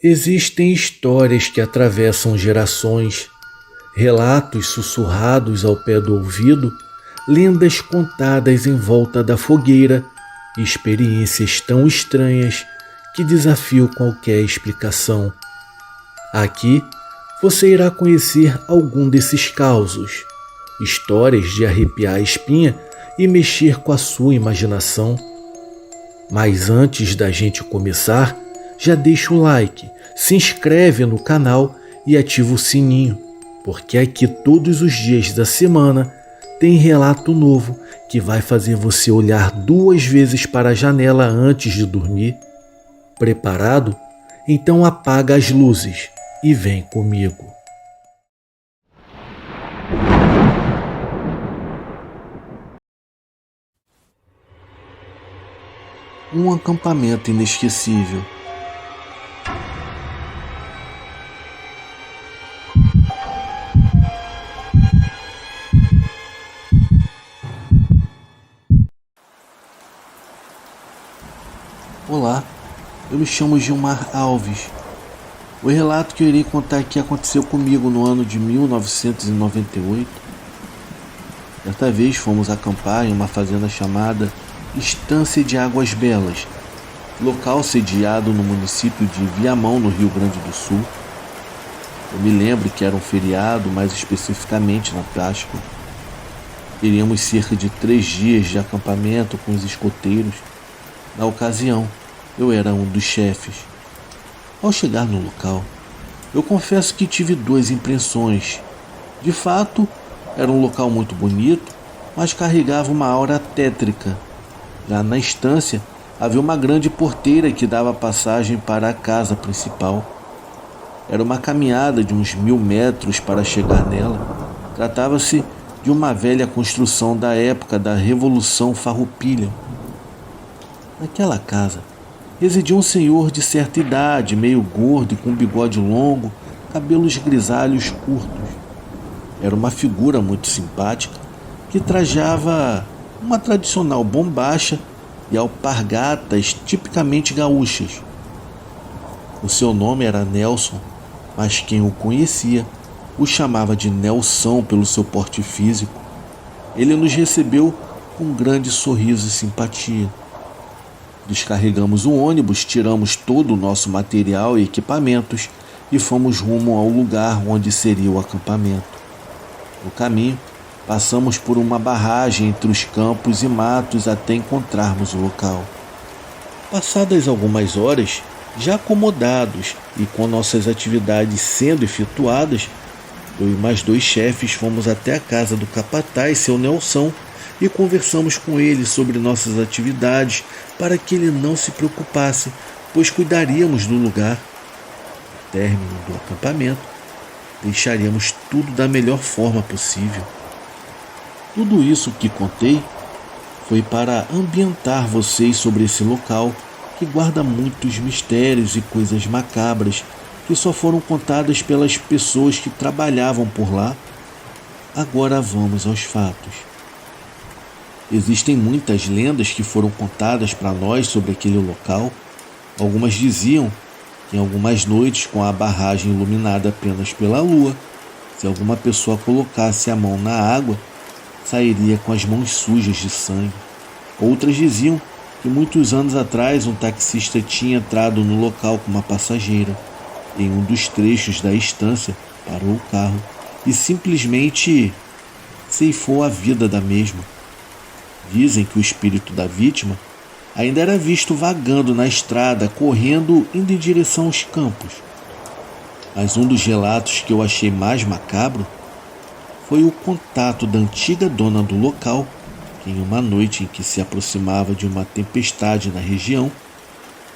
Existem histórias que atravessam gerações, relatos sussurrados ao pé do ouvido, lendas contadas em volta da fogueira e experiências tão estranhas que desafiam qualquer explicação. Aqui você irá conhecer algum desses causos, histórias de arrepiar a espinha e mexer com a sua imaginação. Mas antes da gente começar, já deixa o like, se inscreve no canal e ativa o sininho, porque aqui todos os dias da semana tem relato novo que vai fazer você olhar 2 vezes para a janela antes de dormir. Preparado? Então apaga as luzes e vem comigo. Um acampamento inesquecível. Olá, eu me chamo Gilmar Alves. O relato que eu irei contar aqui aconteceu comigo no ano de 1998. Desta vez fomos acampar em uma fazenda chamada Estância de Águas Belas, local sediado no município de Viamão, no Rio Grande do Sul. Eu me lembro que era um feriado, mais especificamente na Páscoa. Teríamos cerca de 3 dias de acampamento com os escoteiros. Na ocasião, eu era um dos chefes. Ao chegar no local, eu confesso que tive 2 impressões. De fato, era um local muito bonito, mas carregava uma aura tétrica. Já na estância, havia uma grande porteira que dava passagem para a casa principal. Era uma caminhada de uns 1000 metros para chegar nela. Tratava-se de uma velha construção da época da Revolução Farroupilha. Naquela casa, residia um senhor de certa idade, meio gordo e com bigode longo, cabelos grisalhos curtos. Era uma figura muito simpática que trajava uma tradicional bombacha e alpargatas tipicamente gaúchas. O seu nome era Nelson, mas quem o conhecia o chamava de Nelson pelo seu porte físico. Ele nos recebeu com um grande sorriso e simpatia. Descarregamos o ônibus, tiramos todo o nosso material e equipamentos e fomos rumo ao lugar onde seria o acampamento. No caminho, passamos por uma barragem entre os campos e matos até encontrarmos o local. Passadas algumas horas, já acomodados e com nossas atividades sendo efetuadas, eu e mais 2 chefes fomos até a casa do capataz, seu Nelson, e conversamos com ele sobre nossas atividades para que ele não se preocupasse, pois cuidaríamos do lugar. No término do acampamento, deixaríamos tudo da melhor forma possível. Tudo isso que contei foi para ambientar vocês sobre esse local que guarda muitos mistérios e coisas macabras que só foram contadas pelas pessoas que trabalhavam por lá. Agora vamos aos fatos. Existem muitas lendas que foram contadas para nós sobre aquele local. Algumas diziam que em algumas noites, com a barragem iluminada apenas pela lua, se alguma pessoa colocasse a mão na água, sairia com as mãos sujas de sangue. Outras diziam que muitos anos atrás um taxista tinha entrado no local com uma passageira. Em um dos trechos da estância, parou o carro e simplesmente ceifou a vida da mesma. Dizem que o espírito da vítima ainda era visto vagando na estrada, correndo, indo em direção aos campos. Mas um dos relatos que eu achei mais macabro foi o contato da antiga dona do local, que em uma noite em que se aproximava de uma tempestade na região,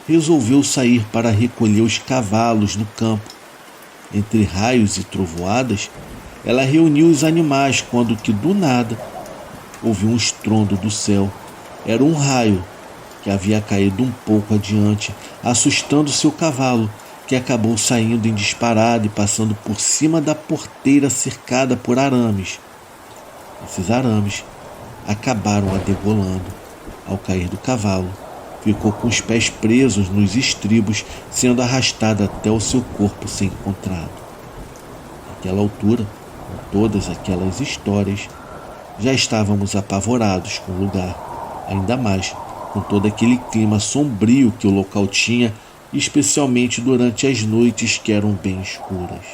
resolveu sair para recolher os cavalos no campo. Entre raios e trovoadas, ela reuniu os animais quando que do nada ouviu um estrondo do céu. Era um raio que havia caído um pouco adiante, assustando seu cavalo, que acabou saindo em disparada e passando por cima da porteira cercada por arames. Esses arames acabaram a degolando ao cair do cavalo ficou com os pés presos nos estribos, sendo arrastada até o seu corpo ser encontrado. Naquela altura, com todas aquelas histórias, já estávamos apavorados com o lugar, ainda mais com todo aquele clima sombrio que o local tinha, especialmente durante as noites que eram bem escuras.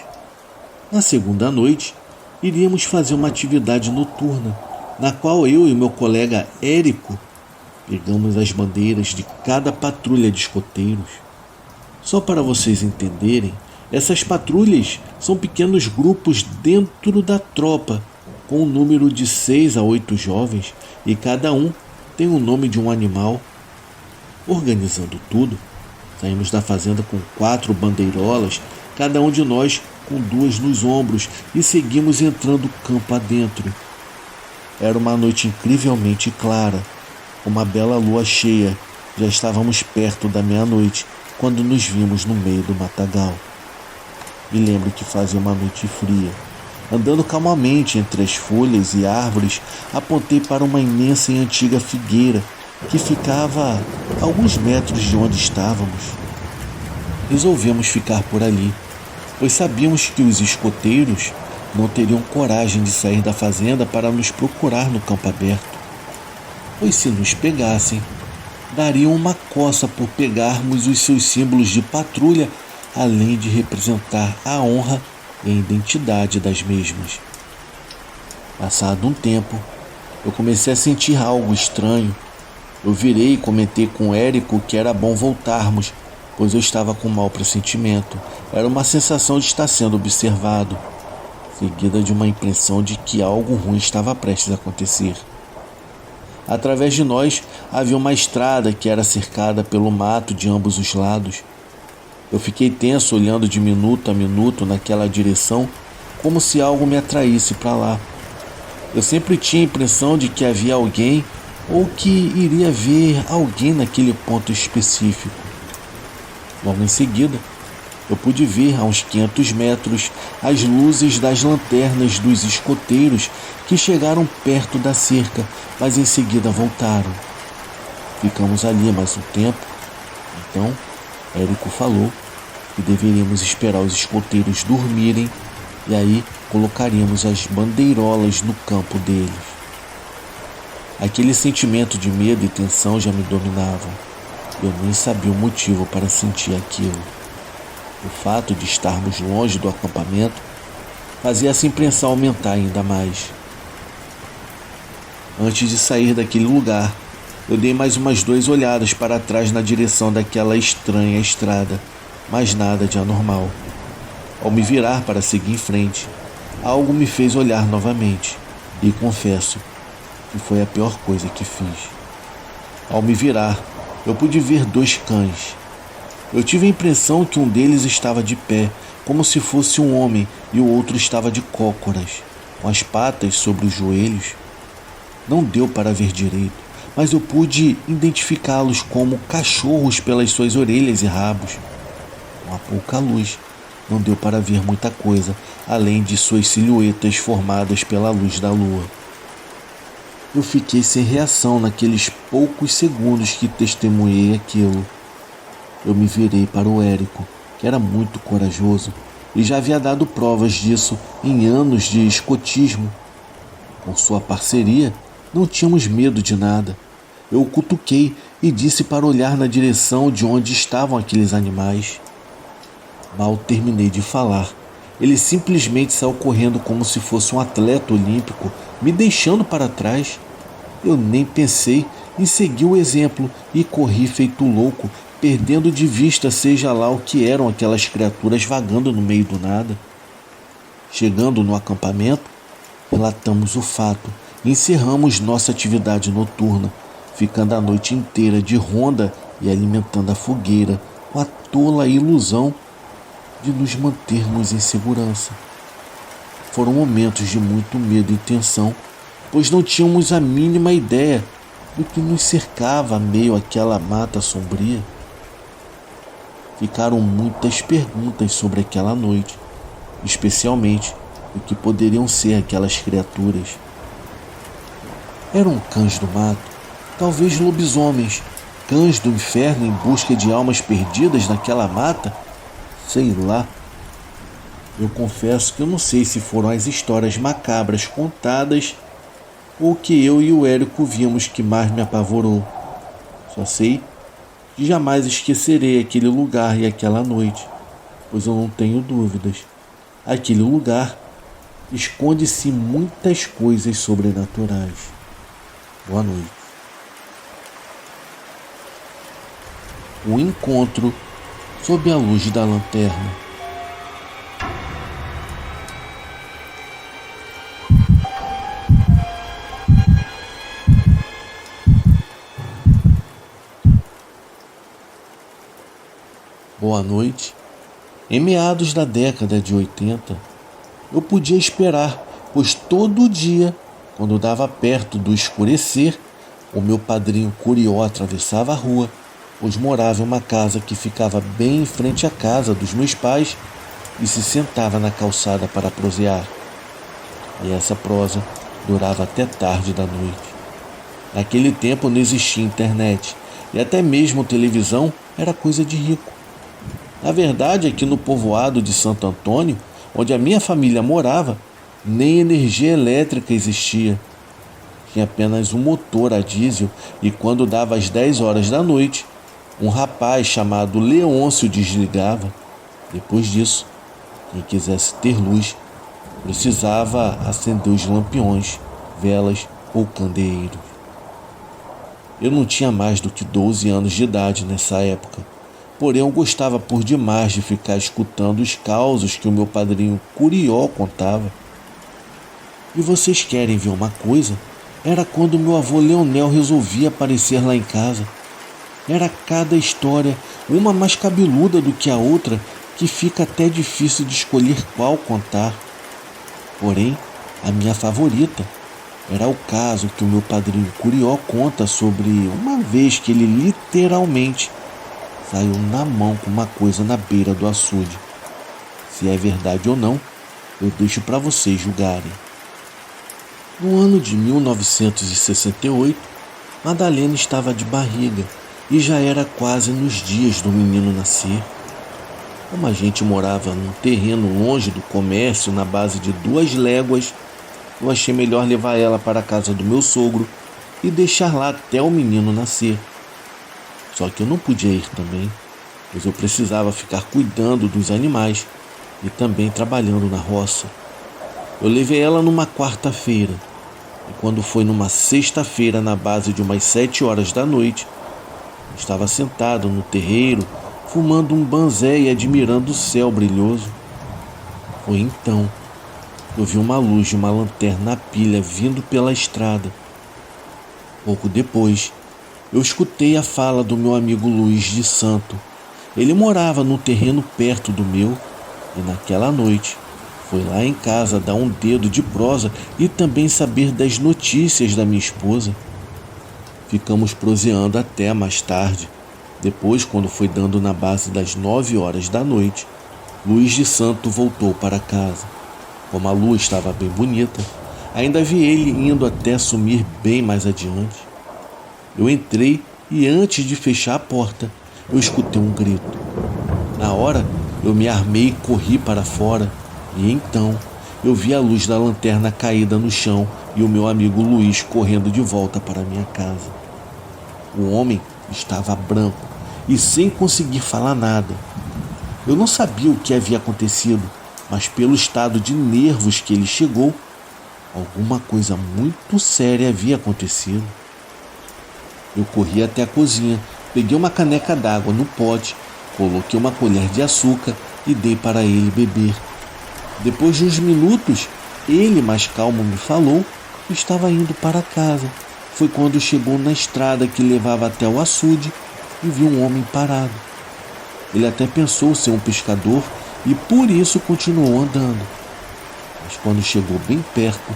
Na segunda noite, iríamos fazer uma atividade noturna, na qual eu e meu colega Érico pegamos as bandeiras de cada patrulha de escoteiros. Só para vocês entenderem, essas patrulhas são pequenos grupos dentro da tropa, com um número de 6 a 8 jovens, e cada um tem o nome de um animal. Organizando tudo, saímos da fazenda com 4 bandeirolas, cada um de nós com 2 nos ombros, e seguimos entrando campo adentro. Era uma noite incrivelmente clara, com uma bela lua cheia. Já estávamos perto da meia-noite, quando nos vimos no meio do matagal. Me lembro que fazia uma noite fria. Andando calmamente entre as folhas e árvores, apontei para uma imensa e antiga figueira que ficava a alguns metros de onde estávamos. Resolvemos ficar por ali, pois sabíamos que os escoteiros não teriam coragem de sair da fazenda para nos procurar no campo aberto, pois se nos pegassem, dariam uma coça por pegarmos os seus símbolos de patrulha, além de representar a honra e a identidade das mesmas. Passado um tempo, eu comecei a sentir algo estranho. Eu virei e comentei com o Érico que era bom voltarmos, pois eu estava com mau pressentimento. Era uma sensação de estar sendo observado, seguida de uma impressão de que algo ruim estava prestes a acontecer. Através de nós havia uma estrada que era cercada pelo mato de ambos os lados. Eu fiquei tenso olhando de minuto a minuto naquela direção, como se algo me atraísse para lá. Eu sempre tinha a impressão de que havia alguém ou que iria ver alguém naquele ponto específico. Logo em seguida, eu pude ver a uns 500 metros as luzes das lanternas dos escoteiros que chegaram perto da cerca, mas em seguida voltaram. Ficamos ali mais um tempo. Então, Érico falou que deveríamos esperar os escoteiros dormirem e aí colocaríamos as bandeirolas no campo deles. Aquele sentimento de medo e tensão já me dominavam. Eu nem sabia o motivo para sentir aquilo. O fato de estarmos longe do acampamento fazia essa impressão aumentar ainda mais. Antes de sair daquele lugar, eu dei mais umas 2 olhadas para trás na direção daquela estranha estrada, mas nada de anormal. Ao me virar para seguir em frente, algo me fez olhar novamente, e confesso que foi a pior coisa que fiz. Ao me virar, eu pude ver 2 cães. Eu tive a impressão que um deles estava de pé, como se fosse um homem, e o outro estava de cócoras, com as patas sobre os joelhos. Não deu para ver direito, mas eu pude identificá-los como cachorros pelas suas orelhas e rabos. Com a pouca luz, não deu para ver muita coisa, além de suas silhuetas formadas pela luz da lua. Eu fiquei sem reação naqueles poucos segundos que testemunhei aquilo. Eu me virei para o Érico, que era muito corajoso e já havia dado provas disso em anos de escotismo. Com sua parceria, não tínhamos medo de nada. Eu o cutuquei e disse para olhar na direção de onde estavam aqueles animais. Mal terminei de falar, ele simplesmente saiu correndo como se fosse um atleta olímpico, me deixando para trás. Eu nem pensei em seguir o exemplo e corri feito louco, perdendo de vista seja lá o que eram aquelas criaturas vagando no meio do nada. Chegando no acampamento, relatamos o fato e encerramos nossa atividade noturna, ficando a noite inteira de ronda e alimentando a fogueira com a tola ilusão de nos mantermos em segurança. Foram momentos de muito medo e tensão, pois não tínhamos a mínima ideia do que nos cercava a meio àquela mata sombria. Ficaram muitas perguntas sobre aquela noite, especialmente o que poderiam ser aquelas criaturas. Eram cães do mato, talvez lobisomens, cães do inferno em busca de almas perdidas naquela mata? Sei lá. Eu confesso que eu não sei se foram as histórias macabras contadas ou o que eu e o Érico vimos que mais me apavorou. Só sei que jamais esquecerei aquele lugar e aquela noite, pois eu não tenho dúvidas. Aquele lugar esconde-se muitas coisas sobrenaturais. Boa noite. O encontro sob a luz da lanterna. Boa noite. Em meados da década de 80, eu podia esperar, pois todo dia, quando dava perto do escurecer, o meu padrinho Curió atravessava a rua, pois morava em uma casa que ficava bem em frente à casa dos meus pais e se sentava na calçada para prosear. E essa prosa durava até tarde da noite. Naquele tempo não existia internet e até mesmo televisão era coisa de rico. Na verdade, aqui no povoado de Santo Antônio, onde a minha família morava, nem energia elétrica existia. Tinha apenas um motor a diesel e quando dava as 10 horas da noite, um rapaz chamado Leôncio desligava. Depois disso, quem quisesse ter luz precisava acender os lampiões, velas ou candeeiros. Eu não tinha mais do que 12 anos de idade nessa época. Porém, eu gostava por demais de ficar escutando os causos que o meu padrinho Curió contava. E vocês querem ver uma coisa? Era quando meu avô Leonel resolvia aparecer lá em casa. Era cada história, uma mais cabeluda do que a outra, que fica até difícil de escolher qual contar. Porém, a minha favorita era o caso que o meu padrinho Curió conta sobre uma vez que ele literalmente saiu na mão com uma coisa na beira do açude. Se é verdade ou não, eu deixo para vocês julgarem. No ano de 1968, Madalena estava de barriga e já era quase nos dias do menino nascer. Como a gente morava num terreno longe do comércio, na base de 2 léguas, eu achei melhor levar ela para a casa do meu sogro e deixar lá até o menino nascer. Só que eu não podia ir também, pois eu precisava ficar cuidando dos animais e também trabalhando na roça. Eu levei ela numa quarta-feira, e quando foi numa sexta-feira, na base de umas 7 horas da noite, eu estava sentado no terreiro, fumando um banzé e admirando o céu brilhoso. Foi então que eu vi uma luz de uma lanterna a pilha vindo pela estrada. Pouco depois, eu escutei a fala do meu amigo Luiz de Santo. Ele morava num terreno perto do meu e naquela noite foi lá em casa dar um dedo de prosa e também saber das notícias da minha esposa. Ficamos proseando até mais tarde. Depois, quando foi dando na base das 9 horas da noite, Luiz de Santo voltou para casa. Como a lua estava bem bonita, ainda vi ele indo até sumir bem mais adiante. Eu entrei e antes de fechar a porta, eu escutei um grito. Na hora, eu me armei e corri para fora. E então, eu vi a luz da lanterna caída no chão e o meu amigo Luiz correndo de volta para minha casa. O homem estava branco e sem conseguir falar nada. Eu não sabia o que havia acontecido, mas pelo estado de nervos que ele chegou, alguma coisa muito séria havia acontecido. Eu corri até a cozinha, peguei uma caneca d'água no pote, coloquei uma colher de açúcar e dei para ele beber. Depois de uns minutos, ele, mais calmo, me falou que estava indo para casa. Foi quando chegou na estrada que levava até o açude e viu um homem parado. Ele até pensou ser um pescador e por isso continuou andando. Mas quando chegou bem perto,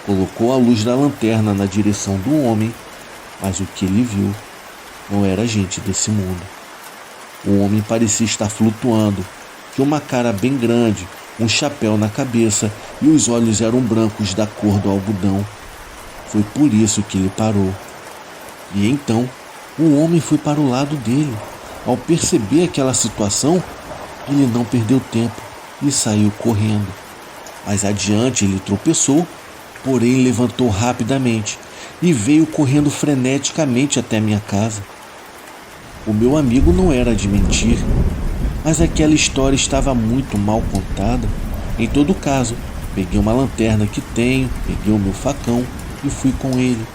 colocou a luz da lanterna na direção do homem, mas o que ele viu não era gente desse mundo. O homem parecia estar flutuando, tinha uma cara bem grande, um chapéu na cabeça e os olhos eram brancos da cor do algodão. Foi por isso que ele parou. E então O homem foi para o lado dele. Ao perceber aquela situação, ele não perdeu tempo e saiu correndo. Mais adiante ele tropeçou, porém levantou rapidamente e veio correndo freneticamente até a minha casa. O meu amigo não era de mentir, mas aquela história estava muito mal contada. Em todo caso, peguei uma lanterna que tenho, peguei o meu facão e fui com ele,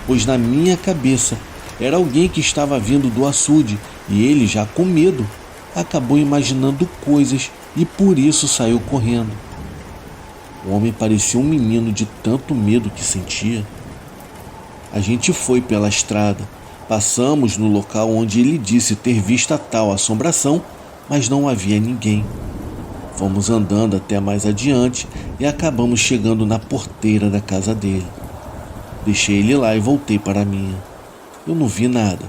pois na minha cabeça era alguém que estava vindo do açude e ele, já com medo, acabou imaginando coisas e por isso saiu correndo. O homem parecia um menino de tanto medo que sentia. A gente foi pela estrada, passamos no local onde ele disse ter visto a tal assombração, mas não havia ninguém. Fomos andando até mais adiante e acabamos chegando na porteira da casa dele. Deixei ele lá e voltei para a minha. Eu não vi nada.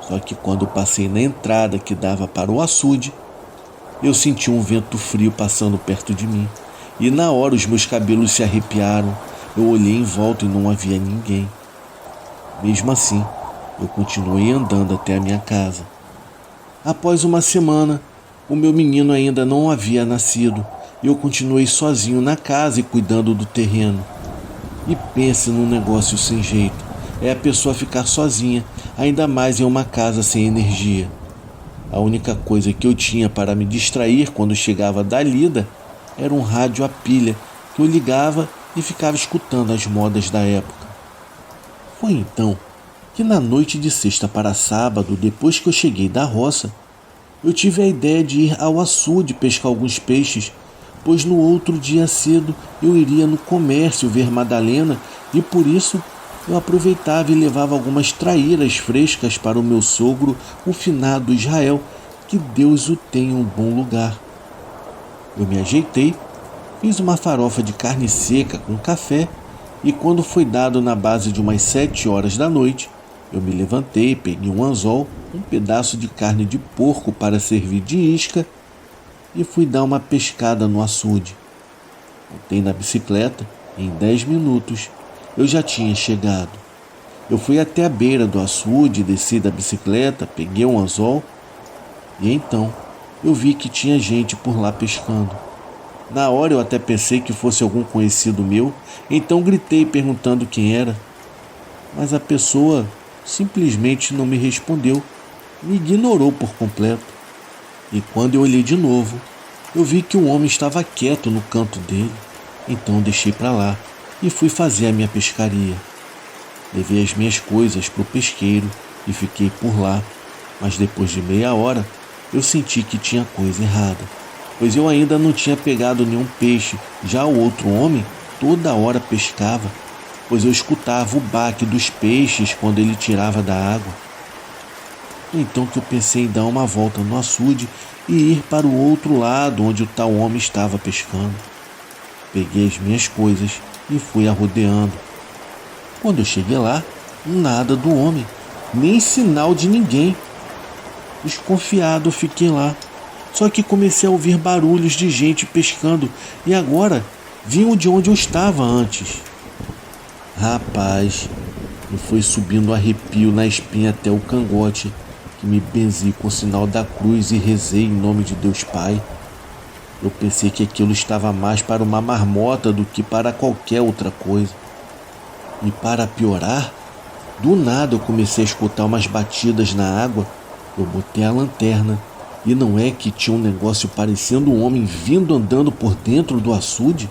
Só que quando passei na entrada que dava para o açude, eu senti um vento frio passando perto de mim. E na hora os meus cabelos se arrepiaram. Eu olhei em volta e não havia ninguém. Mesmo assim, eu continuei andando até a minha casa. Após uma semana, o meu menino ainda não havia nascido. Eu continuei sozinho na casa e cuidando do terreno. E pense num negócio sem jeito. É a pessoa ficar sozinha, ainda mais em uma casa sem energia. A única coisa que eu tinha para me distrair quando chegava da lida era um rádio a pilha que eu ligava e ficava escutando as modas da época. Foi então que na noite de sexta para sábado, depois que eu cheguei da roça, eu tive a ideia de ir ao açude pescar alguns peixes, pois no outro dia cedo eu iria no comércio ver Madalena e por isso eu aproveitava e levava algumas traíras frescas para o meu sogro, o finado Israel, que Deus o tenha em um bom lugar. Eu me ajeitei, fiz uma farofa de carne seca com café e quando foi dado na base de umas 7 horas da noite, eu me levantei, peguei um anzol, um pedaço de carne de porco para servir de isca e fui dar uma pescada no açude. Montei na bicicleta e em 10 minutos eu já tinha chegado. Eu fui até a beira do açude, desci da bicicleta, peguei um anzol e então eu vi que tinha gente por lá pescando. Na hora eu até pensei que fosse algum conhecido meu, então gritei perguntando quem era. Mas a pessoa simplesmente não me respondeu, me ignorou por completo. E quando eu olhei de novo, eu vi que o homem estava quieto no canto dele. Então deixei para lá e fui fazer a minha pescaria. Levei as minhas coisas para o pesqueiro e fiquei por lá, mas depois de meia hora eu senti que tinha coisa errada, pois eu ainda não tinha pegado nenhum peixe. Já o outro homem toda hora pescava, pois eu escutava o baque dos peixes quando ele tirava da água. Então que eu pensei em dar uma volta no açude e ir para o outro lado onde o tal homem estava pescando. Peguei as minhas coisas e fui arrodeando. Quando eu cheguei lá, nada do homem, nem sinal de ninguém. Desconfiado, eu fiquei lá. Só que comecei a ouvir barulhos de gente pescando e agora vinham de onde eu estava antes. Rapaz, me foi subindo um arrepio na espinha até o cangote, que me benzi com o sinal da cruz e rezei em nome de Deus Pai. Eu pensei que aquilo estava mais para uma marmota do que para qualquer outra coisa. E para piorar, do nada eu comecei a escutar umas batidas na água. Eu botei a lanterna e não é que tinha um negócio parecendo um homem vindo andando por dentro do açude?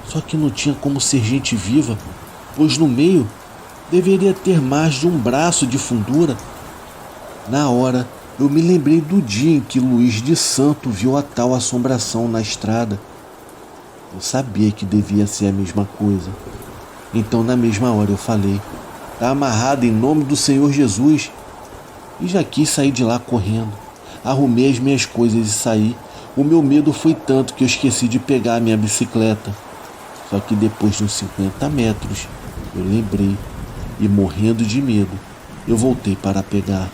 Só que não tinha como ser gente viva, pois no meio deveria ter mais de um braço de fundura. Na hora, eu me lembrei do dia em que Luiz de Santo viu a tal assombração na estrada. Eu sabia que devia ser a mesma coisa. Então, na mesma hora, eu falei: "Tá amarrado em nome do Senhor Jesus." E já quis sair de lá correndo. Arrumei as minhas coisas e saí. O meu medo foi tanto que eu esqueci de pegar a minha bicicleta. Só que depois de uns 50 metros, eu lembrei e, morrendo de medo, eu voltei para pegar.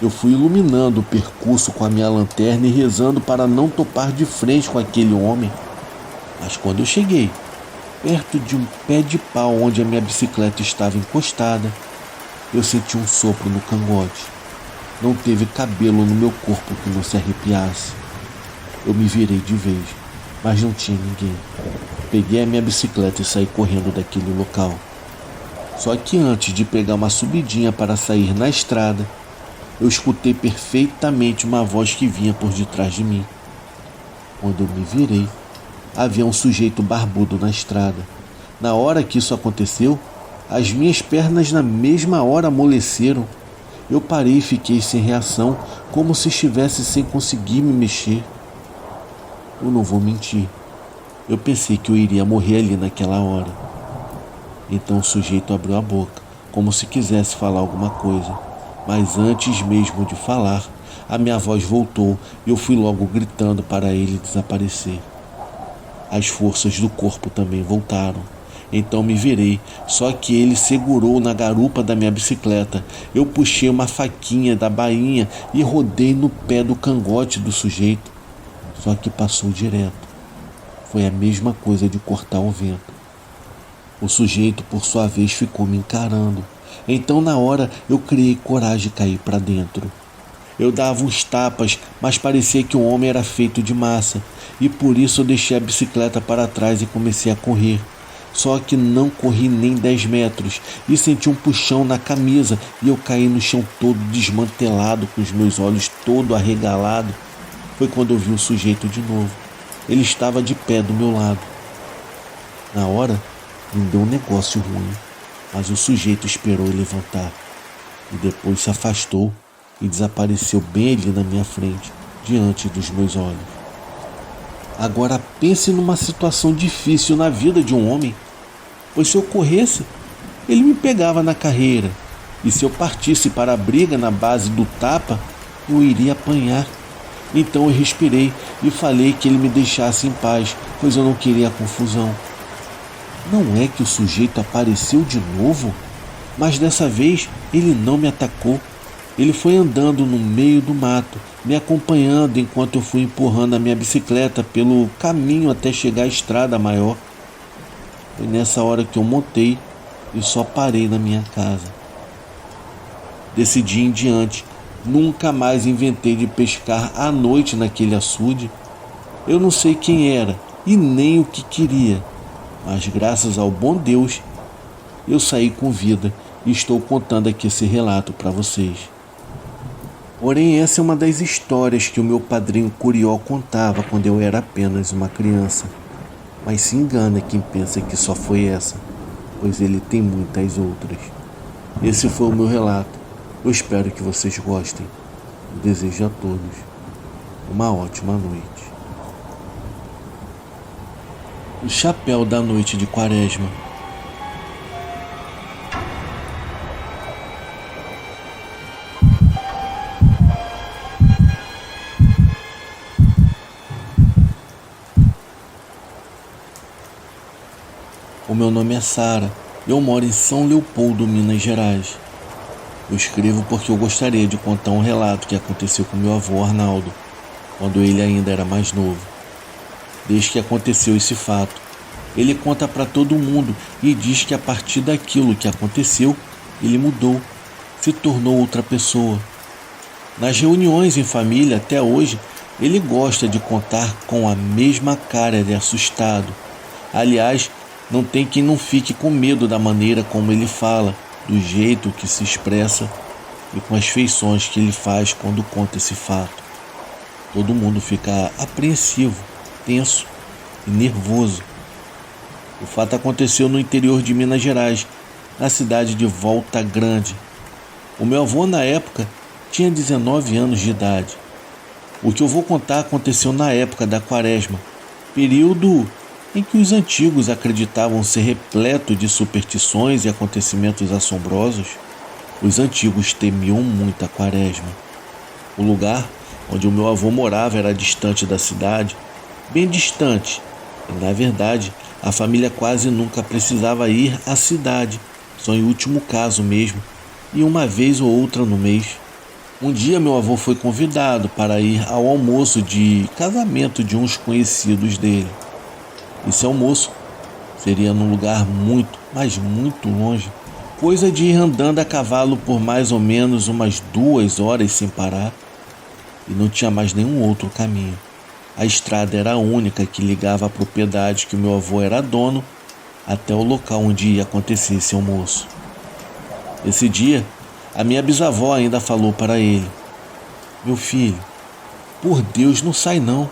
Eu fui iluminando o percurso com a minha lanterna e rezando para não topar de frente com aquele homem. Mas quando eu cheguei perto de um pé de pau onde a minha bicicleta estava encostada, eu senti um sopro no cangote. Não teve cabelo no meu corpo que não se arrepiasse. Eu me virei de vez, mas não tinha ninguém. Peguei a minha bicicleta e saí correndo daquele local. Só que antes de pegar uma subidinha para sair na estrada, eu escutei perfeitamente uma voz que vinha por detrás de mim. Quando eu me virei, havia um sujeito barbudo na estrada. Na hora que isso aconteceu, as minhas pernas na mesma hora amoleceram. Eu parei e fiquei sem reação, como se estivesse sem conseguir me mexer. Eu não vou mentir. Eu pensei que eu iria morrer ali naquela hora. Então o sujeito abriu a boca, como se quisesse falar alguma coisa. Mas antes mesmo de falar, a minha voz voltou e eu fui logo gritando para ele desaparecer. As forças do corpo também voltaram. Então me virei, só que ele segurou na garupa da minha bicicleta. Eu puxei uma faquinha da bainha e rodei no pé do cangote do sujeito. Só que passou direto. Foi a mesma coisa de cortar o vento. O sujeito, por sua vez, ficou me encarando. Então, na hora, eu criei coragem de cair para dentro. Eu dava uns tapas, mas parecia que o homem era feito de massa. E por isso eu deixei a bicicleta para trás e comecei a correr. Só que não corri nem 10 metros e senti um puxão na camisa e eu caí no chão todo desmantelado, com os meus olhos todo arregalados. Foi quando eu vi o sujeito de novo. Ele estava de pé do meu lado. Na hora, me deu um negócio ruim, mas o sujeito esperou eu levantar e depois se afastou e desapareceu bem ali na minha frente, diante dos meus olhos. Agora pense numa situação difícil na vida de um homem, pois se eu corresse, ele me pegava na carreira, e se eu partisse para a briga na base do tapa, eu iria apanhar. Então eu respirei e falei que ele me deixasse em paz, pois eu não queria confusão. Não é que o sujeito apareceu de novo? Mas dessa vez ele não me atacou. Ele foi andando no meio do mato, me acompanhando enquanto eu fui empurrando a minha bicicleta pelo caminho até chegar à estrada maior. Foi nessa hora que eu montei e só parei na minha casa. Decidi em diante, nunca mais inventei de pescar à noite naquele açude. Eu não sei quem era e nem o que queria, mas graças ao bom Deus, eu saí com vida e estou contando aqui esse relato para vocês. Porém, essa é uma das histórias que o meu padrinho Curió contava quando eu era apenas uma criança. Mas se engana quem pensa que só foi essa, pois ele tem muitas outras. Esse foi o meu relato. Eu espero que vocês gostem. Eu desejo a todos uma ótima noite. O chapéu da noite de Quaresma. O meu nome é Sara. Eu moro em São Leopoldo, Minas Gerais. Eu escrevo porque eu gostaria de contar um relato que aconteceu com meu avô Arnaldo, quando ele ainda era mais novo. Desde que aconteceu esse fato, ele conta para todo mundo e diz que a partir daquilo que aconteceu, ele mudou, se tornou outra pessoa. Nas reuniões em família até hoje, ele gosta de contar com a mesma cara de assustado. Aliás, não tem quem não fique com medo da maneira como ele fala, do jeito que se expressa e com as feições que ele faz quando conta esse fato. Todo mundo fica apreensivo, tenso e nervoso. O fato aconteceu no interior de Minas Gerais, na cidade de Volta Grande. O meu avô, na época, tinha 19 anos de idade. O que eu vou contar aconteceu na época da Quaresma, período em que os antigos acreditavam ser repleto de superstições e acontecimentos assombrosos. Os antigos temiam muito a Quaresma. O lugar onde o meu avô morava era distante da cidade, bem distante, e na verdade a família quase nunca precisava ir à cidade, só em último caso mesmo, e uma vez ou outra no mês. Um dia meu avô foi convidado para ir ao almoço de casamento de uns conhecidos dele. Esse almoço seria num lugar muito, mas muito longe, coisa de ir andando a cavalo por mais ou menos umas 2 horas sem parar, e não tinha mais nenhum outro caminho. A estrada era a única que ligava a propriedade que o meu avô era dono até o local onde ia acontecer esse almoço. Esse dia, a minha bisavó ainda falou para ele: meu filho, por Deus, não sai não.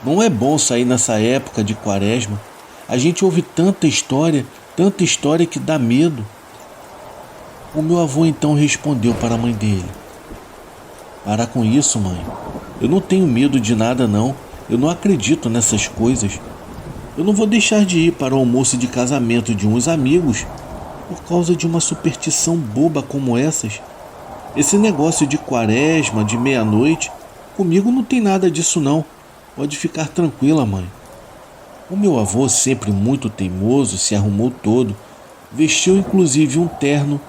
Não é bom sair nessa época de quaresma. A gente ouve tanta história que dá medo. O meu avô então respondeu para a mãe dele: para com isso, mãe. Eu não tenho medo de nada não. Eu não acredito nessas coisas. Eu não vou deixar de ir para o almoço de casamento de uns amigos por causa de uma superstição boba como essas. Esse negócio de quaresma, de meia-noite, comigo não tem nada disso não. Pode ficar tranquila, mãe. O meu avô, sempre muito teimoso, se arrumou todo, vestiu inclusive um terno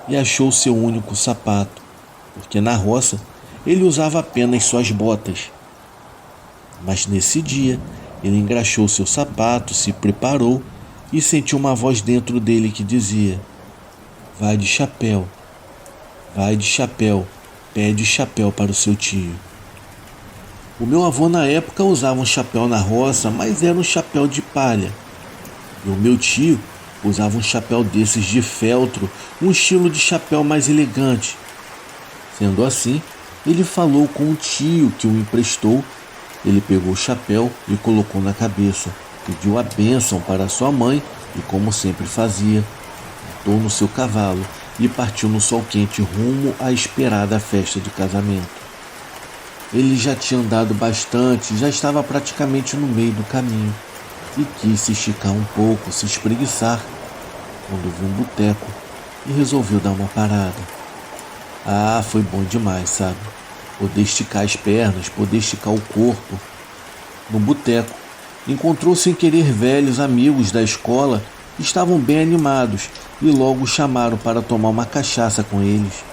e achou seu único sapato, porque na roça ele usava apenas suas botas. Mas nesse dia, ele engraxou seu sapato, se preparou e sentiu uma voz dentro dele que dizia: vai de chapéu, pede chapéu para o seu tio. O meu avô na época usava um chapéu na roça, mas era um chapéu de palha. E o meu tio usava um chapéu desses de feltro, um estilo de chapéu mais elegante. Sendo assim, ele falou com o tio que o emprestou. Ele pegou o chapéu e colocou na cabeça, pediu a bênção para sua mãe e, como sempre fazia, montou no seu cavalo e partiu no sol quente rumo à esperada festa de casamento. Ele já tinha andado bastante, já estava praticamente no meio do caminho e quis se esticar um pouco, se espreguiçar, quando viu um boteco e resolveu dar uma parada. Ah, foi bom demais, sabe? Poder esticar as pernas, poder esticar o corpo. No boteco, encontrou sem querer velhos amigos da escola que estavam bem animados e logo o chamaram para tomar uma cachaça com eles.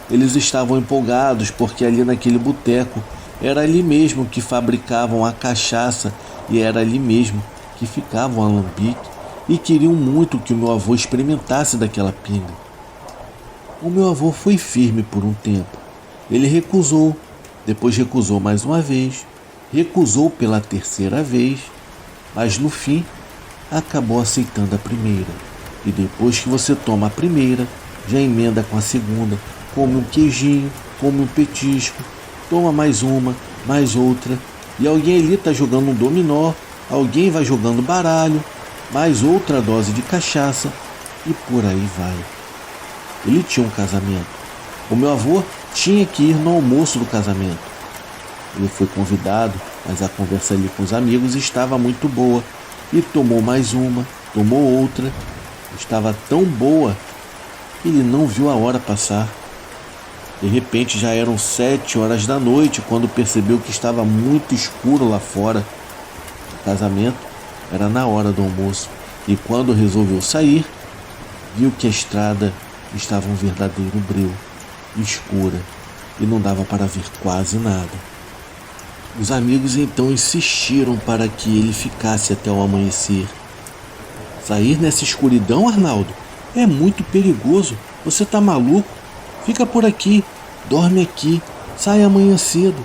Eles estavam empolgados porque ali naquele boteco era ali mesmo que fabricavam a cachaça e era ali mesmo que ficava o alambique e queriam muito que o meu avô experimentasse daquela pinga. O meu avô foi firme por um tempo. Ele recusou, depois recusou mais uma vez, recusou pela terceira vez, mas no fim acabou aceitando a primeira. E depois que você toma a primeira, já emenda com a segunda, come um queijinho, come um petisco, toma mais uma, mais outra, e alguém ali está jogando um dominó, alguém vai jogando baralho, mais outra dose de cachaça e por aí vai. Ele tinha um casamento. O meu avô tinha que ir no almoço do casamento. Ele foi convidado, mas a conversa ali com os amigos estava muito boa. E tomou mais uma, tomou outra. Estava tão boa que ele não viu a hora passar. De repente já eram 7 horas da noite quando percebeu que estava muito escuro lá fora. O casamento era na hora do almoço. E quando resolveu sair, viu que a estrada estava um verdadeiro breu, escura, e não dava para ver quase nada. Os amigos então insistiram para que ele ficasse até o amanhecer. Sair nessa escuridão, Arnaldo, é muito perigoso. Você tá maluco? Fica por aqui, dorme aqui, sai amanhã cedo.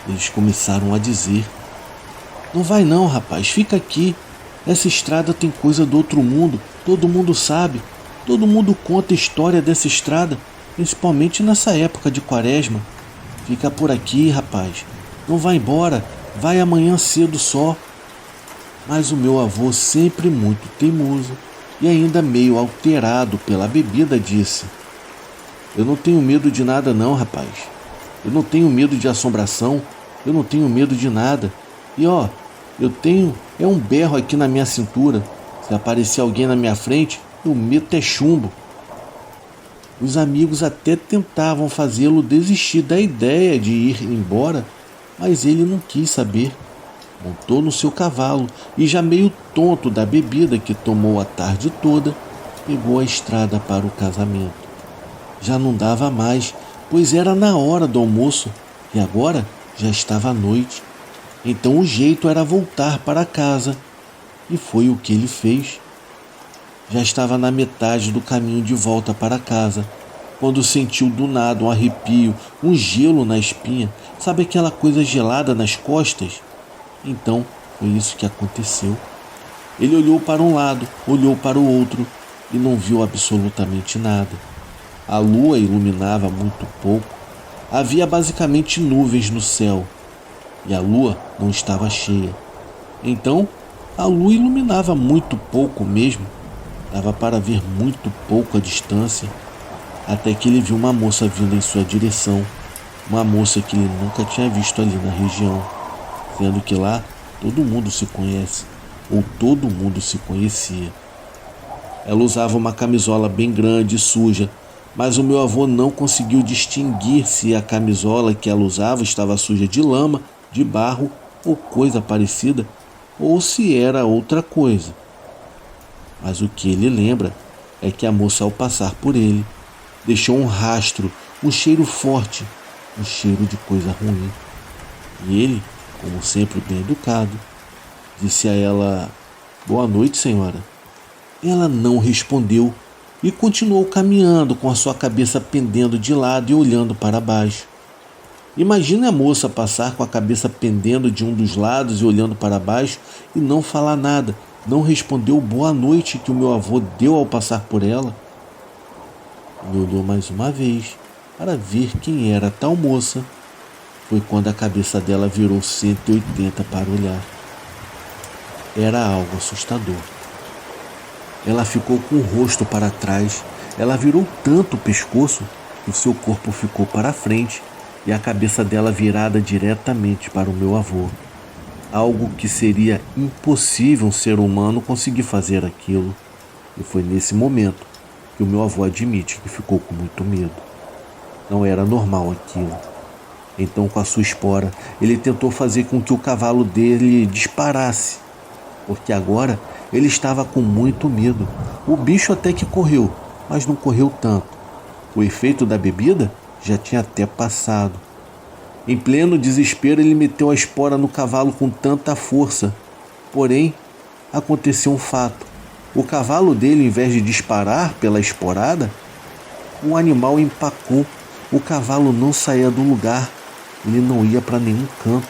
Eles começaram a dizer: não vai não, rapaz, fica aqui. Essa estrada tem coisa do outro mundo, todo mundo sabe. Todo mundo conta a história dessa estrada, principalmente nessa época de quaresma. Fica por aqui, rapaz. Não vai embora, vai amanhã cedo só. Mas o meu avô, sempre muito teimoso e ainda meio alterado pela bebida, disse: eu não tenho medo de nada não, rapaz. Eu não tenho medo de assombração, eu não tenho medo de nada. E ó, eu tenho um berro aqui na minha cintura. Se aparecer alguém na minha frente, eu meto chumbo. Os amigos até tentavam fazê-lo desistir da ideia de ir embora, mas ele não quis saber. Montou no seu cavalo e, já meio tonto da bebida que tomou a tarde toda, pegou a estrada para o casamento. Já não dava mais, pois era na hora do almoço e agora já estava à noite. Então o jeito era voltar para casa, e foi o que ele fez. Já estava na metade do caminho de volta para casa, quando sentiu do nada um arrepio, um gelo na espinha. Sabe aquela coisa gelada nas costas? Então, foi isso que aconteceu. Ele olhou para um lado, olhou para o outro e não viu absolutamente nada. A lua iluminava muito pouco. Havia basicamente nuvens no céu e a lua não estava cheia. Então, a lua iluminava muito pouco mesmo. Dava para ver muito pouco a distância, até que ele viu uma moça vindo em sua direção. Uma moça que ele nunca tinha visto ali na região, sendo que lá todo mundo se conhece, ou todo mundo se conhecia. Ela usava uma camisola bem grande e suja, mas o meu avô não conseguiu distinguir se a camisola que ela usava estava suja de lama, de barro ou coisa parecida, ou se era outra coisa. Mas o que ele lembra é que a moça, ao passar por ele, deixou um rastro, um cheiro forte, um cheiro de coisa ruim. E ele, como sempre bem educado, disse a ela: "Boa noite, senhora." Ela não respondeu e continuou caminhando com a sua cabeça pendendo de lado e olhando para baixo. Imagine a moça passar com a cabeça pendendo de um dos lados e olhando para baixo e não falar nada, não respondeu boa noite que o meu avô deu ao passar por ela. Ele olhou mais uma vez para ver quem era a tal moça. Foi quando a cabeça dela virou 180 para olhar. Era algo assustador. Ela ficou com o rosto para trás. Ela virou tanto o pescoço que o seu corpo ficou para frente e a cabeça dela virada diretamente para o meu avô. Algo que seria impossível um ser humano conseguir fazer aquilo. E foi nesse momento que o meu avô admite que ficou com muito medo. Não era normal aquilo. Então, com a sua espora, ele tentou fazer com que o cavalo dele disparasse, porque agora ele estava com muito medo. O bicho até que correu, mas não correu tanto. O efeito da bebida já tinha até passado. Em pleno desespero, ele meteu a espora no cavalo com tanta força. Porém, aconteceu um fato. O cavalo dele, em vez de disparar pela esporada, o animal empacou. O cavalo não saía do lugar. Ele não ia para nenhum canto.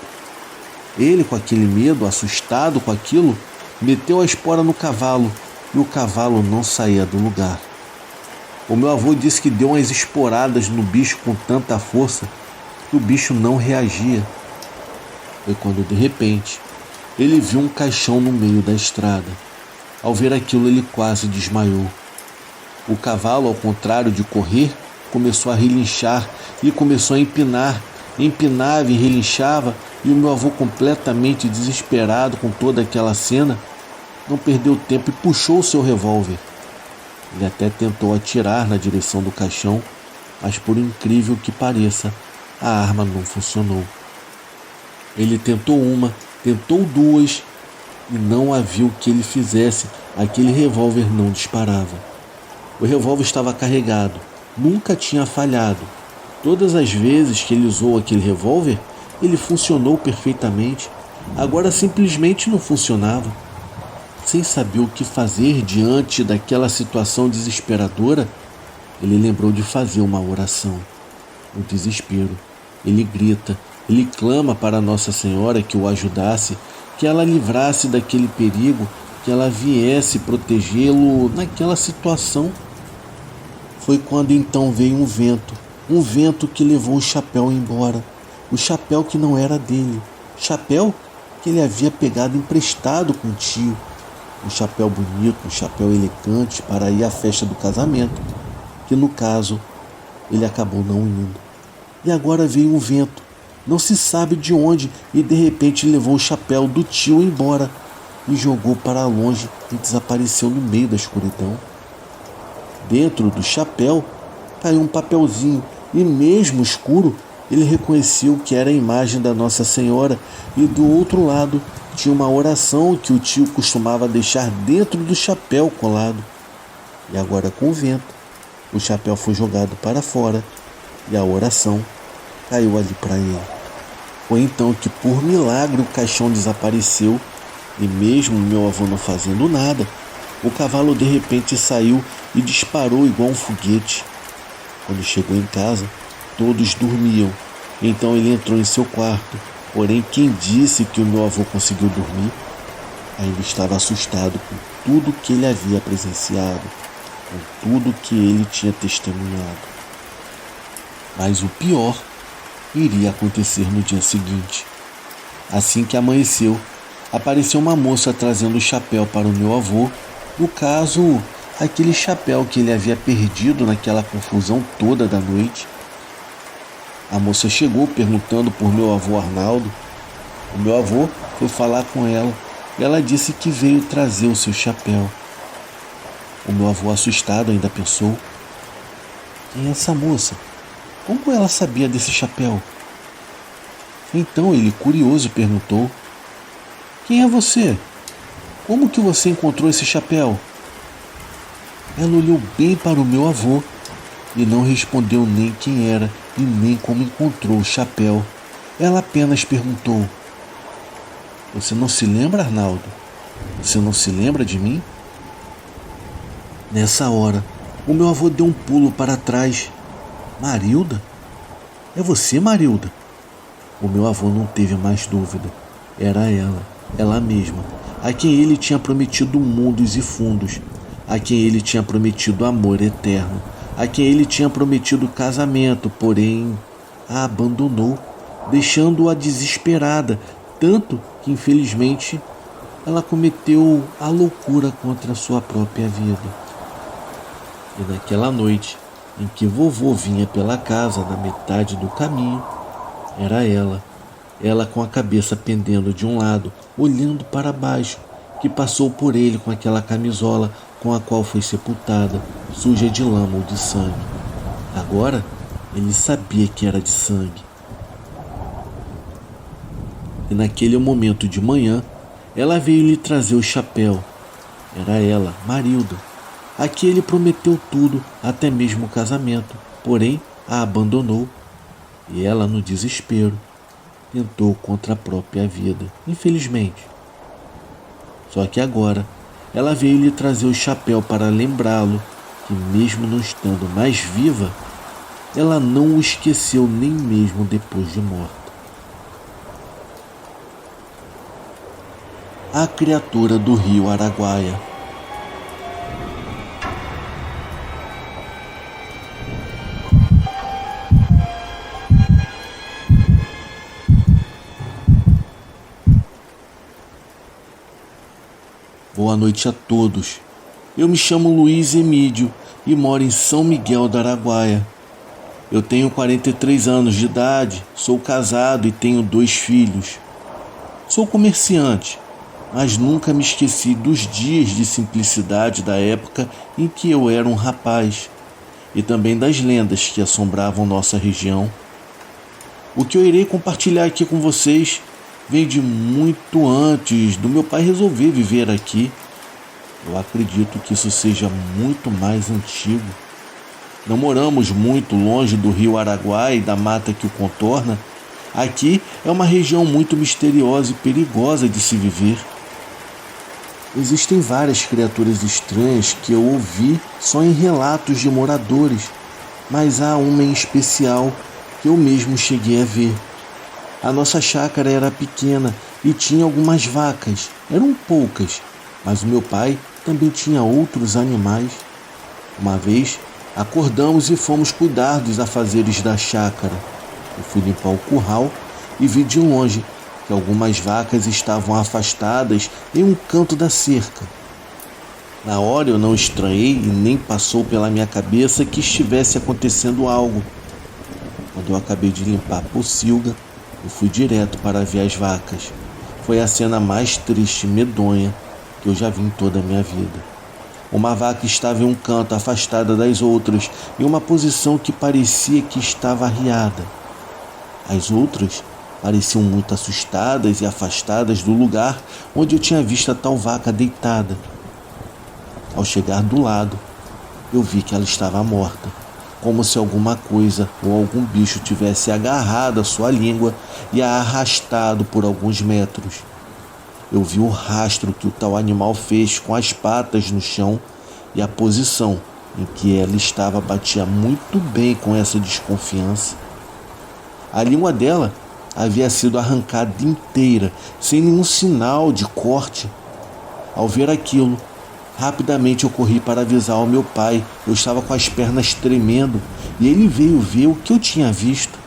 Ele, com aquele medo, assustado com aquilo, meteu a espora no cavalo e o cavalo não saía do lugar. O meu avô disse que deu umas esporadas no bicho com tanta força que o bicho não reagia. Foi quando, de repente, ele viu um caixão no meio da estrada. Ao ver aquilo, ele quase desmaiou. O cavalo, ao contrário de correr, começou a relinchar e começou a empinar. Empinava e relinchava, e o meu avô, completamente desesperado com toda aquela cena, não perdeu tempo e puxou o seu revólver. Ele até tentou atirar na direção do caixão, mas por incrível que pareça, a arma não funcionou. Ele tentou uma, tentou duas, e não havia o que ele fizesse, aquele revólver não disparava. O revólver estava carregado, nunca tinha falhado. Todas as vezes que ele usou aquele revólver, ele funcionou perfeitamente. Agora simplesmente não funcionava. Sem saber o que fazer diante daquela situação desesperadora, ele lembrou de fazer uma oração. No desespero, ele grita, ele clama para Nossa Senhora que o ajudasse, que ela livrasse daquele perigo, que ela viesse protegê-lo naquela situação. Foi quando então veio um vento que levou o chapéu embora. O chapéu que não era dele, chapéu que ele havia pegado emprestado com o tio. Um chapéu bonito, um chapéu elegante para ir à festa do casamento, que no caso ele acabou não indo. E agora veio um vento, não se sabe de onde, e de repente levou o chapéu do tio embora e jogou para longe e desapareceu no meio da escuridão. Dentro do chapéu caiu um papelzinho e, mesmo escuro, ele reconheceu que era a imagem da Nossa Senhora, e do outro lado tinha uma oração que o tio costumava deixar dentro do chapéu colado. E agora, com o vento, o chapéu foi jogado para fora e a oração caiu ali para ele. Foi então que, por milagre, o caixão desapareceu, e mesmo meu avô não fazendo nada, O cavalo de repente saiu e disparou igual um foguete. Quando chegou em casa, todos dormiam. Então ele entrou em seu quarto. Porém, quem disse que o meu avô conseguiu dormir? Ainda estava assustado com tudo que ele havia presenciado, com tudo que ele tinha testemunhado. Mas o pior iria acontecer no dia seguinte. Assim que amanheceu, apareceu uma moça trazendo o chapéu para o meu avô, no caso, aquele chapéu que ele havia perdido naquela confusão toda da noite. A moça chegou perguntando por meu avô Arnaldo. O meu avô foi falar com ela e ela disse que veio trazer o seu chapéu. O meu avô, assustado, ainda pensou: quem é essa moça? Como ela sabia desse chapéu? Então ele, curioso, perguntou: quem é você? Como que você encontrou esse chapéu? Ela olhou bem para o meu avô e não respondeu nem quem era e nem como encontrou o chapéu. Ela apenas perguntou: você não se lembra, Arnaldo? Você não se lembra de mim? Nessa hora, o meu avô deu um pulo para trás. Marilda? É você, Marilda? O meu avô não teve mais dúvida. Era ela mesma, a quem ele tinha prometido mundos e fundos, a quem ele tinha prometido amor eterno, a quem ele tinha prometido casamento, porém a abandonou, deixando-a desesperada, tanto que infelizmente ela cometeu a loucura contra a sua própria vida. E naquela noite em que vovô vinha pela casa na metade do caminho, era ela com a cabeça pendendo de um lado, olhando para baixo, que passou por ele com aquela camisola com a qual foi sepultada, suja de lama ou de sangue. Agora, ele sabia que era de sangue. E naquele momento de manhã, ela veio lhe trazer o chapéu. Era ela, Marilda, a que ele prometeu tudo, até mesmo o casamento, porém a abandonou. E ela, no desespero, tentou contra a própria vida, infelizmente. Só que agora, ela veio lhe trazer o chapéu para lembrá-lo que, mesmo não estando mais viva, ela não o esqueceu nem mesmo depois de morta. A criatura do rio Araguaia. Boa noite a todos. Eu me chamo Luiz Emídio e moro em São Miguel do Araguaia. Eu tenho 43 anos de idade, sou casado e tenho 2 filhos. Sou comerciante, mas nunca me esqueci dos dias de simplicidade da época em que eu era um rapaz, e também das lendas que assombravam nossa região. O que eu irei compartilhar aqui com vocês vem de muito antes do meu pai resolver viver aqui. Eu acredito que isso seja muito mais antigo. Não moramos muito longe do rio Araguaia e da mata que o contorna. Aqui é uma região muito misteriosa e perigosa de se viver. Existem várias criaturas estranhas que eu ouvi só em relatos de moradores, mas há uma em especial que eu mesmo cheguei a ver. A nossa chácara era pequena e tinha algumas vacas, eram poucas, mas o meu pai também tinha outros animais. Uma vez, acordamos e fomos cuidar dos afazeres da chácara. Eu fui limpar o curral e vi de longe que algumas vacas estavam afastadas em um canto da cerca. Na hora eu não estranhei e nem passou pela minha cabeça que estivesse acontecendo algo. Quando eu acabei de limpar a pocilga, eu fui direto para ver as vacas. Foi a cena mais triste e medonha que eu já vi em toda a minha vida. Uma vaca estava em um canto, afastada das outras, em uma posição que parecia que estava arriada. As outras pareciam muito assustadas e afastadas do lugar onde eu tinha visto a tal vaca deitada. Ao chegar do lado, eu vi que ela estava morta, como se alguma coisa ou algum bicho tivesse agarrado a sua língua e a arrastado por alguns metros. eu vi o rastro que o tal animal fez com as patas no chão e a posição em que ela estava batia muito bem com essa desconfiança. A língua dela havia sido arrancada inteira, sem nenhum sinal de corte. Ao ver aquilo, rapidamente eu corri para avisar ao meu pai. Eu estava com as pernas tremendo e ele veio ver o que eu tinha visto.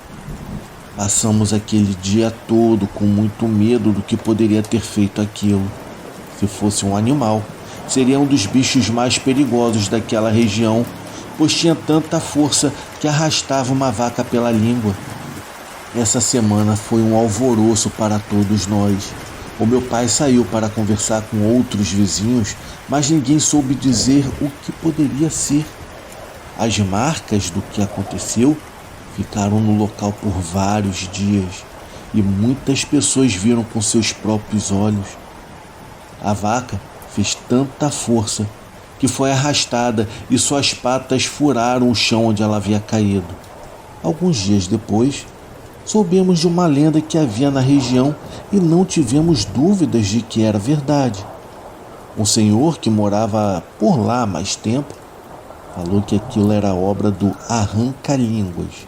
Passamos aquele dia todo com muito medo do que poderia ter feito aquilo. Se fosse um animal, seria um dos bichos mais perigosos daquela região, pois tinha tanta força que arrastava uma vaca pela língua. Essa semana foi um alvoroço para todos nós. O meu pai saiu para conversar com outros vizinhos, mas ninguém soube dizer o que poderia ser. As marcas do que aconteceu ficaram no local por vários dias e muitas pessoas viram com seus próprios olhos. A vaca fez tanta força que foi arrastada e suas patas furaram o chão onde ela havia caído. Alguns dias depois, soubemos de uma lenda que havia na região e não tivemos dúvidas de que era verdade. Um senhor que morava por lá há mais tempo falou que aquilo era obra do Arranca-Línguas,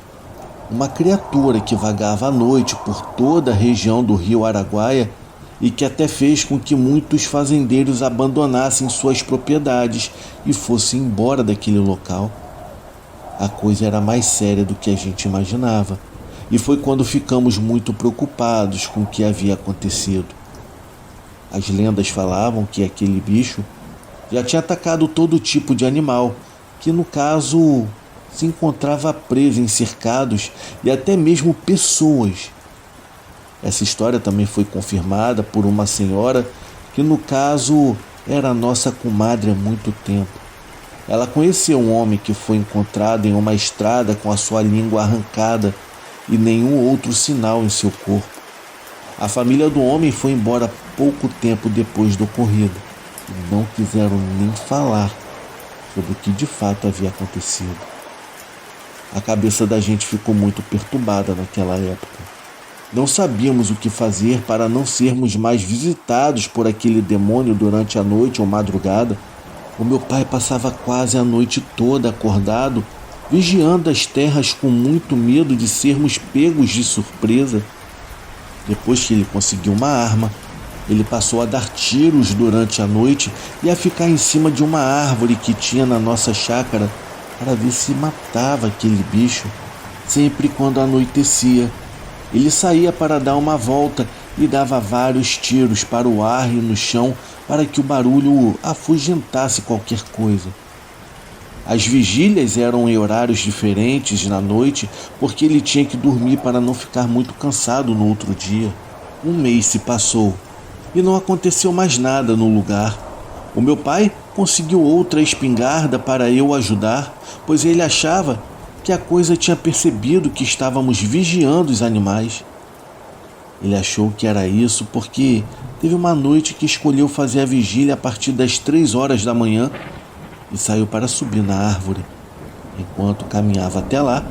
uma criatura que vagava à noite por toda a região do rio Araguaia e que até fez com que muitos fazendeiros abandonassem suas propriedades e fossem embora daquele local. A coisa era mais séria do que a gente imaginava, e foi quando ficamos muito preocupados com o que havia acontecido. As lendas falavam que aquele bicho já tinha atacado todo tipo de animal, que no caso se encontrava preso em cercados e até mesmo pessoas. Essa história também foi confirmada por uma senhora que no caso era nossa comadre há muito tempo. Ela conhecia um homem que foi encontrado em uma estrada com a sua língua arrancada e nenhum outro sinal em seu corpo. A família do homem foi embora pouco tempo depois do ocorrido e não quiseram nem falar sobre o que de fato havia acontecido. A cabeça da gente ficou muito perturbada naquela época. Não sabíamos o que fazer para não sermos mais visitados por aquele demônio durante a noite ou madrugada. O meu pai passava quase a noite toda acordado, vigiando as terras com muito medo de sermos pegos de surpresa. Depois que ele conseguiu uma arma, ele passou a dar tiros durante a noite e a ficar em cima de uma árvore que tinha na nossa chácara para ver se matava aquele bicho. Sempre quando anoitecia, ele saía para dar uma volta e dava vários tiros para o ar e no chão para que o barulho afugentasse qualquer coisa. As vigílias eram em horários diferentes na noite porque ele tinha que dormir para não ficar muito cansado no outro dia. Um mês se passou e não aconteceu mais nada no lugar. O meu pai conseguiu outra espingarda para eu ajudar, pois ele achava que a coisa tinha percebido que estávamos vigiando os animais. Ele achou que era isso porque teve uma noite que escolheu fazer a vigília a partir das 3 horas da manhã e saiu para subir na árvore. Enquanto caminhava até lá,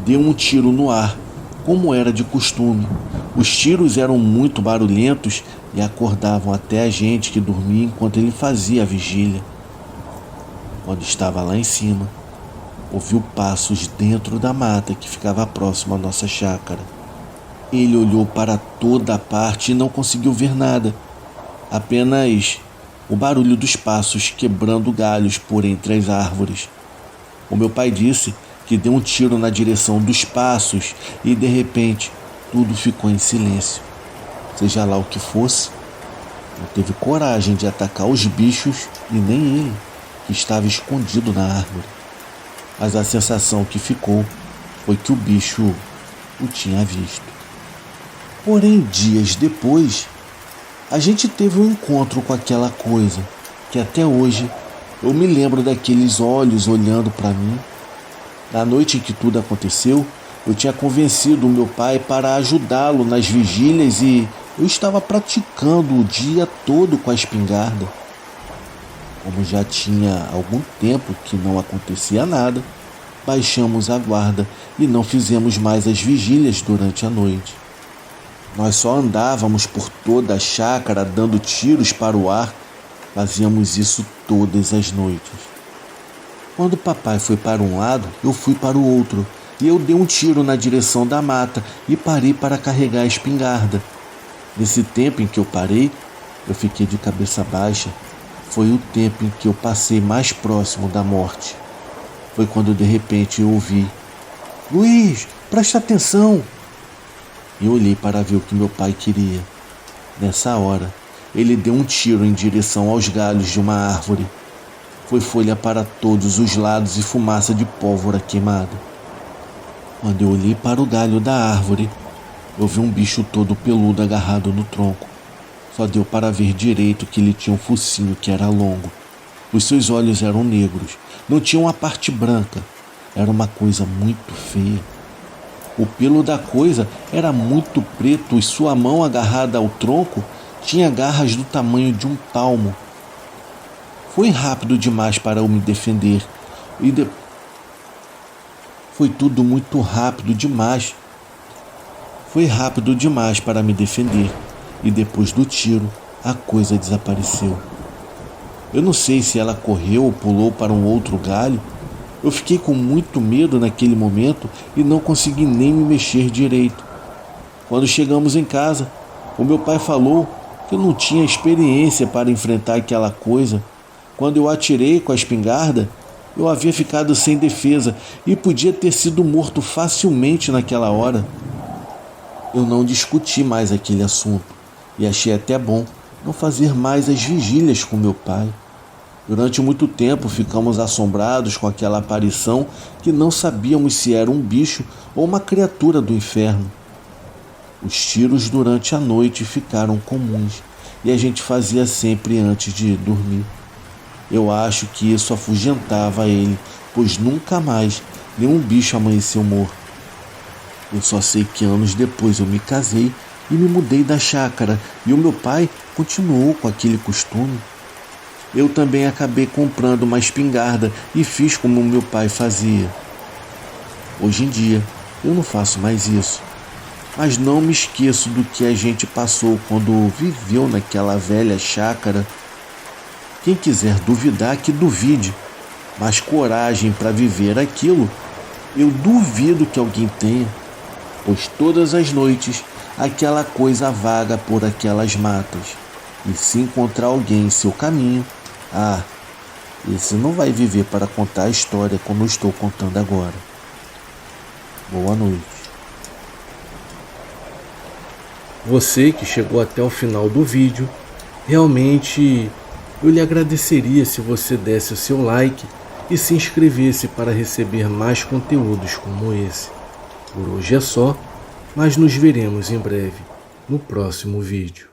deu um tiro no ar, como era de costume. Os tiros eram muito barulhentos e acordavam até a gente que dormia enquanto ele fazia a vigília. Quando estava lá em cima, ouviu passos dentro da mata que ficava próximo à nossa chácara. Ele olhou para toda a parte e não conseguiu ver nada, apenas o barulho dos passos quebrando galhos por entre as árvores. O meu pai disse que deu um tiro na direção dos passos e de repente tudo ficou em silêncio. Seja lá o que fosse, não teve coragem de atacar os bichos e nem ele, que estava escondido na árvore. Mas a sensação que ficou foi que o bicho o tinha visto. Porém, dias depois, a gente teve um encontro com aquela coisa, que até hoje eu me lembro daqueles olhos olhando para mim. Na noite em que tudo aconteceu, eu tinha convencido o meu pai para ajudá-lo nas vigílias e eu estava praticando o dia todo com a espingarda. Como já tinha algum tempo que não acontecia nada, baixamos a guarda e não fizemos mais as vigílias durante a noite. Nós só andávamos por toda a chácara dando tiros para o ar. Fazíamos isso todas as noites. Quando papai foi para um lado, eu fui para o outro, e eu dei um tiro na direção da mata e parei para carregar a espingarda. Nesse tempo em que eu parei, eu fiquei de cabeça baixa. Foi o tempo em que eu passei mais próximo da morte. Foi quando de repente eu ouvi: "Luiz, presta atenção!" E olhei para ver o que meu pai queria. Nessa hora, ele deu um tiro em direção aos galhos de uma árvore. Foi folha para todos os lados e fumaça de pólvora queimada. Quando eu olhei para o galho da árvore, eu vi um bicho todo peludo agarrado no tronco. Só deu para ver direito que ele tinha um focinho que era longo. Os seus olhos eram negros, não tinham a parte branca. Era uma coisa muito feia. O pelo da coisa era muito preto e sua mão agarrada ao tronco tinha garras do tamanho de um palmo. Foi rápido demais para eu me defender. Foi tudo muito rápido demais. Foi rápido demais para me defender. E depois do tiro, a coisa desapareceu. Eu não sei se ela correu ou pulou para um outro galho. Eu fiquei com muito medo naquele momento e não consegui nem me mexer direito. Quando chegamos em casa, o meu pai falou que eu não tinha experiência para enfrentar aquela coisa. Quando eu atirei com a espingarda, eu havia ficado sem defesa e podia ter sido morto facilmente naquela hora. Eu não discuti mais aquele assunto e achei até bom não fazer mais as vigílias com meu pai. Durante muito tempo ficamos assombrados com aquela aparição que não sabíamos se era um bicho ou uma criatura do inferno. Os tiros durante a noite ficaram comuns e a gente fazia sempre antes de dormir. Eu acho que isso afugentava ele, pois nunca mais nenhum bicho amanheceu morto. Eu só sei que anos depois eu me casei e me mudei da chácara e o meu pai continuou com aquele costume. Eu também acabei comprando uma espingarda e fiz como meu pai fazia. Hoje em dia, eu não faço mais isso. Mas não me esqueço do que a gente passou quando viveu naquela velha chácara. Quem quiser duvidar, que duvide. Mas coragem para viver aquilo, eu duvido que alguém tenha. Pois todas as noites, aquela coisa vaga por aquelas matas. E se encontrar alguém em seu caminho, esse não vai viver para contar a história como eu estou contando agora. Boa noite. Você que chegou até o final do vídeo, realmente eu lhe agradeceria se você desse o seu like e se inscrevesse para receber mais conteúdos como esse. Por hoje é só, mas nos veremos em breve no próximo vídeo.